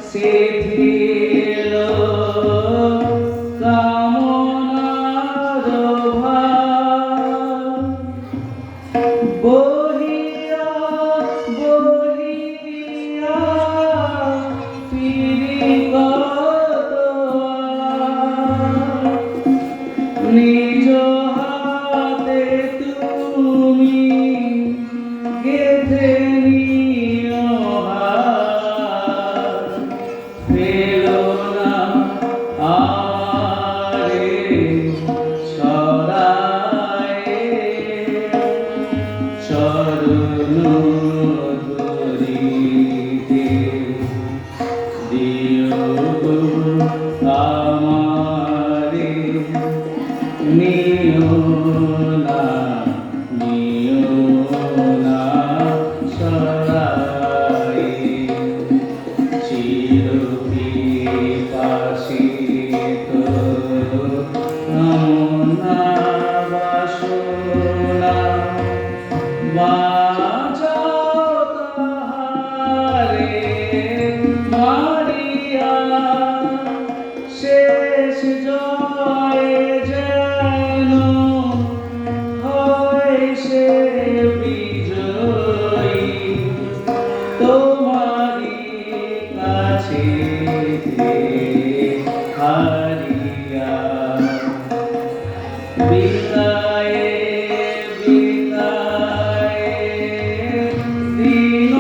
S6: শিথিল কামনার ভার, বহিয়া বহিয়া ফিরি কত আর। নিজ হাতে তুমি গেঁথে নিও হার, ফেলো না আমারে সরায়ে। চরণ ধরিতে দিও গো আমারে, নিও না সরাই। চিরপিপাসিত কামনা বাসনা বাঁচাও তাহারে মারিয়া। শেষ জয় যেন হয় সে বিজয়ী, তোমারি কাছে হারিয়া। বিদায়ে বিদায়ে দিন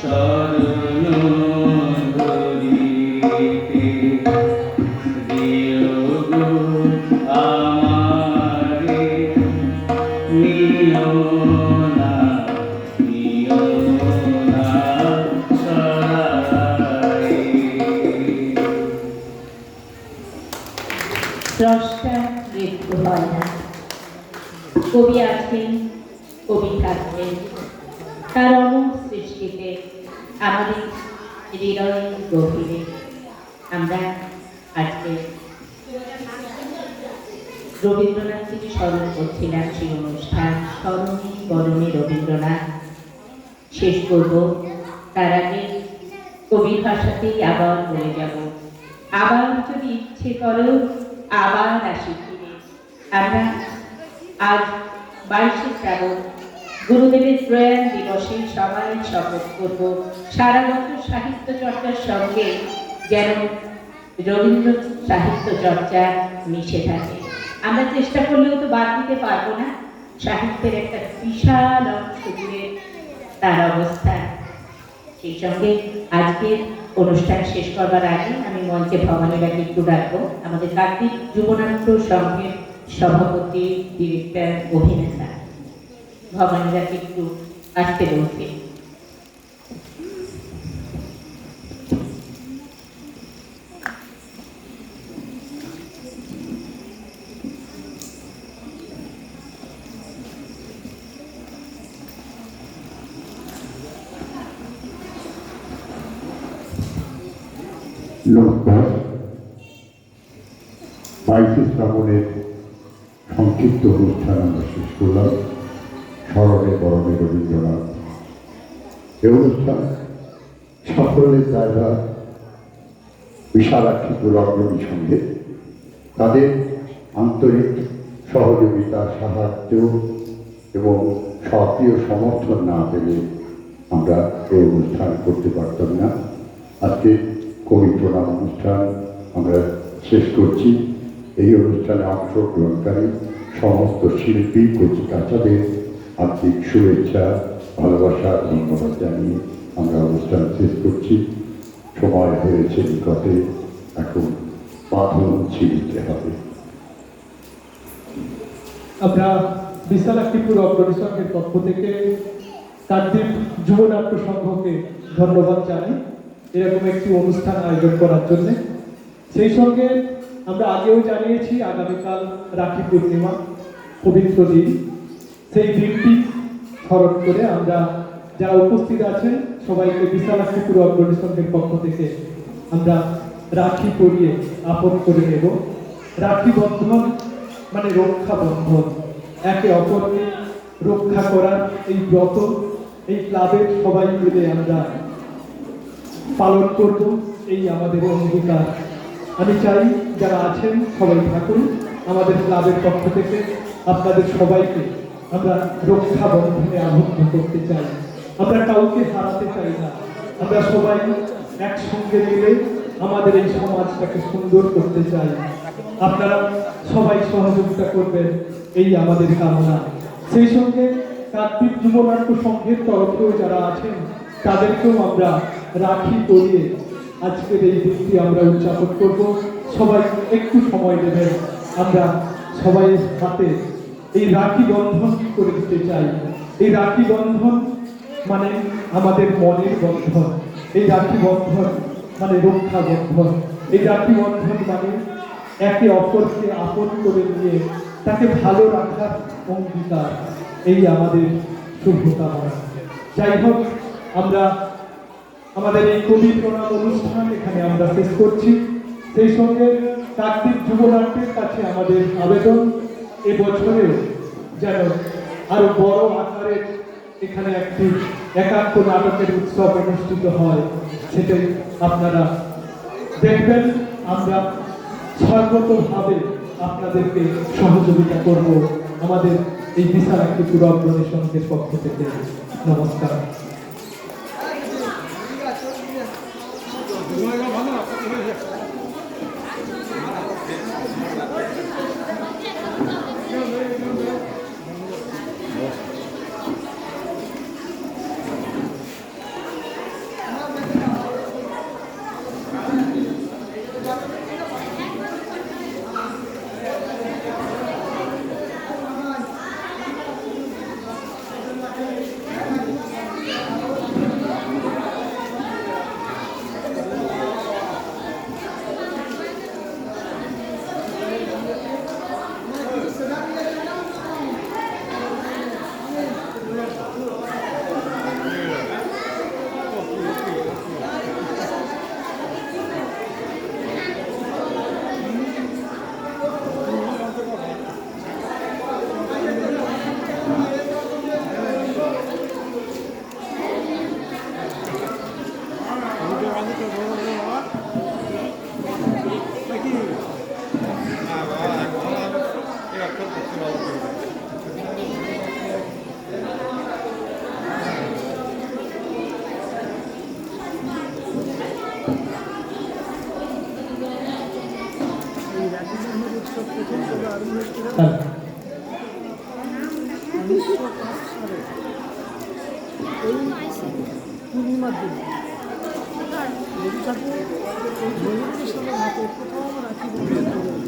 S6: শরণ ধরিতে দিও গো আমারে নিও না সরাই।
S5: স্রষ্টা মৃত্যু হয় না। কবি আছেন, কবি থাকবেন, তার অমর সৃষ্টিতে আমাদের হৃদয়ের গভীরে আমরা আজকে রবীন্দ্রনাথকে স্মরণ করছিলাম। সেই অনুষ্ঠান স্মরণে বরণে রবীন্দ্রনাথ শেষ করব। তার আগে কবির ভাষাতেই আবার বলে যাব, আবার যদি ইচ্ছে করো আবার আসি ফিরে। আমরা আজ 22শে শ্রাবণ গুরুদেবের প্রয়াণ দিবসে সবাই শপথ করব সারা বছর সাহিত্য চর্চার সঙ্গে যেন রবীন্দ্র সাহিত্য চর্চা মিশে থাকে। আমরা চেষ্টা করলেও তো বাদ দিতে পারবো না, সাহিত্যের একটা বিশাল অংশ জুড়ে তার অবস্থান। সেই সঙ্গে আজকের অনুষ্ঠান শেষ করবার আগে আমি মঞ্চে ভবানীরাকে একটু ডাকবো। আমাদের কার্তিক যুবনাট্য সংঘের সভাপতি, ডিরেক্টর, অভিনেতা ভবানীরাকে একটু আসতে বলছি।
S2: নমস্কার। 22শে শ্রাবণের সংক্ষিপ্ত অনুষ্ঠান আমরা শেষ করলাম স্মরণে বরণে রবীন্দ্রনাথ। এই অনুষ্ঠান সাফল্যের জায়গা বিশালাক্ষীপুর অগ্রণী সঙ্গে তাদের আন্তরিক সহযোগিতা, সাহায্য এবং সক্রিয় সমর্থন না পেলে আমরা এই অনুষ্ঠান করতে পারতাম না। আজকে কবি প্রণাম অনুষ্ঠান আমরা শেষ করছি। এই অনুষ্ঠানে অংশগ্রহণকারী সমস্ত শিল্পী, কচিকাঁচাদের আর্থিক শুভেচ্ছা, ভালোবাসা, ধন্যবাদ জানিয়ে আমরা অনুষ্ঠান শেষ করছি। সময় হয়েছে নিকটে, এখন বাঁধন ছিঁড়তে হবে।
S1: আমরা বিশালাক্ষীপুর অগ্রণী সংঘের পক্ষ থেকে কার্তিক যুবনাট্য সংঘকে ধন্যবাদ জানাই এরকম একটি অনুষ্ঠান আয়োজন করার জন্য। সেই সঙ্গে আমরা আগেও জানিয়েছি আগামীকাল রাখি পূর্ণিমা, পবিত্র দিন। সেই দিনটি স্মরণ করে আমরা যারা উপস্থিত আছেন সবাইকে বিশালাক্ষীপুর অগ্রণী সংঘের পক্ষ থেকে আমরা রাখি পরিয়ে আপন করে নেব। রাখি বন্ধন মানে রক্ষা বন্ধন, একে অপরকে রক্ষা করার এই ব্রত এই ক্লাবের সবাই মিলে আমরা পালন করব, এই আমাদের অঙ্গীকার। আমি চাই যারা আছেন সবাই থাকুন। আমাদের ক্লাবের পক্ষ থেকে আপনাদের সবাইকে আমরা রক্ষা বন্ধনে আবদ্ধ করতে চাই। আমরা কাউকে হারাতে চাই না। আমরা সবাই একসঙ্গে মিলে আমাদের এই সমাজটাকে সুন্দর করতে চাই। আপনারা সবাই সহযোগিতা করবেন, এই আমাদের কামনা। সেই সঙ্গে কার্তিক যুবনাট্য সংঘের তরফেও যারা আছেন তাদেরকেও আমরা রাখি পরিয়ে আজকের এই দিনটি আমরা উদযাপন করব। সবাই একটু সময় দেবেন। আমরা সবাই হাতে এই রাখি বন্ধন করে দিতে চাই। এই রাখি বন্ধন মানে আমাদের মনের বন্ধন, এই রাখি বন্ধন মানে রক্ষা বন্ধন, এই রাখি বন্ধন মানে একে অপরকে আপন করে নিয়ে তাকে ভালো রাখার অঙ্গীকার, এই আমাদের শুভকামনা। যাই হোক, আমরা আমাদের এই কবি প্রণাম অনুষ্ঠান এখানে আমরা শেষ করছি। সেই সঙ্গে কার্তিক যুবনাট্যের কাছে আমাদের আবেদন, এবছরেও যেন আরো বড় আকারে এখানে একটি একাঙ্ক নাটকের উৎসব অনুষ্ঠিত হয়, সেটাই আপনারা দেখবেন। আমরা সর্বতভাবে আপনাদেরকে সহযোগিতা করব আমাদের এই বিশালাক্ষীপুর অগ্রণী সংঘের পক্ষ থেকে। নমস্কার। হ্যাঁ।
S3: 1905 সালে এই পূর্ণিমার দিন রবি ঠাকুর রবীন্দ্র সালের হাতে প্রথম রাখি বন্ধন করেন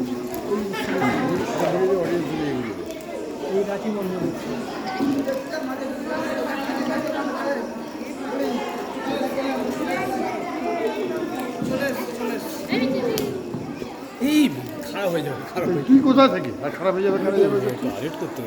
S3: এই রাখি বন্ধন উৎসব।
S8: এই খারাপ হয়ে যাবে, খারাপ হয়ে
S3: কি কোথা থেকে আর খারাপ হয়ে যাবে, খারাপ হয়ে যাবে।
S8: যাবে,